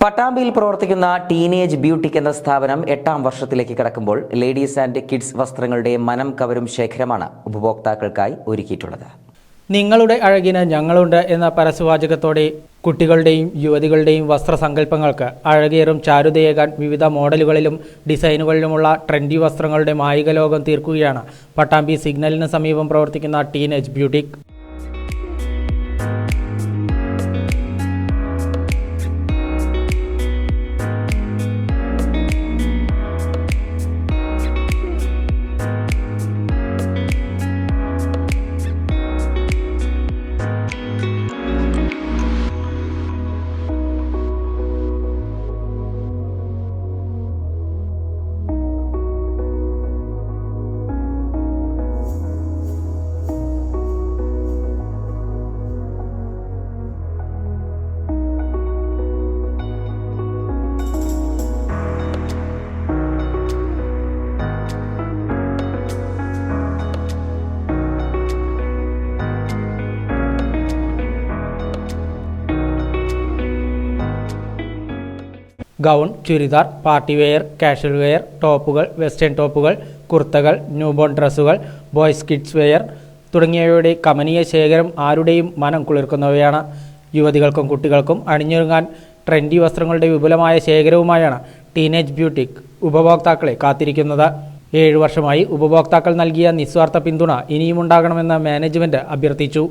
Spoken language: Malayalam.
പട്ടാമ്പിയിൽ പ്രവർത്തിക്കുന്ന ടീനേജ് ബ്യൂട്ടിക് എന്ന സ്ഥാപനം 8ാം വർഷത്തിലേക്ക് കടക്കുമ്പോൾ ലേഡീസ് ആൻഡ് കിഡ്സ് വസ്ത്രങ്ങളുടെ മനം കവരും ശേഖരമാണ് ഉപഭോക്താക്കൾക്കായി ഒരുക്കിയിട്ടുള്ളത്. നിങ്ങളുടെ അഴകിന് ഞങ്ങളുണ്ട് എന്ന പരസ്യവാചകത്തോടെ കുട്ടികളുടെയും യുവതികളുടെയും വസ്ത്രസങ്കല്പങ്ങൾക്ക് അഴകേറും ചാരുതയേകാൻ വിവിധ മോഡലുകളിലും ഡിസൈനുകളിലുമുള്ള ട്രെൻഡി വസ്ത്രങ്ങളുടെ മായിക ലോകം തീർക്കുകയാണ് പട്ടാമ്പി സിഗ്നലിന് സമീപം പ്രവർത്തിക്കുന്ന teenage boutique. Gown, churidar, party wear, casual wear, ടോപ്പുകൾ, വെസ്റ്റേൺ ടോപ്പുകൾ, കുർത്തകൾ, ന്യൂബോൺ ഡ്രസ്സുകൾ, ബോയ്സ് കിഡ്സ് വെയർ തുടങ്ങിയവയുടെ കമനീയ ശേഖരം ആരുടെയും മനം കുളിർക്കുന്നവയാണ്. യുവതികൾക്കും കുട്ടികൾക്കും അണിഞ്ഞൊരുങ്ങാൻ ട്രെൻഡി വസ്ത്രങ്ങളുടെ വിപുലമായ ശേഖരവുമായാണ് ടീനേജ് ബ്യൂട്ടിക് ഉപഭോക്താക്കളെ കാത്തിരിക്കുന്നത്. 7 വർഷമായി ഉപഭോക്താക്കൾ നൽകിയ നിസ്വാർത്ഥ പിന്തുണ ഇനിയും ഉണ്ടാകണമെന്ന് മാനേജ്മെന്റ് അഭ്യർത്ഥിച്ചു.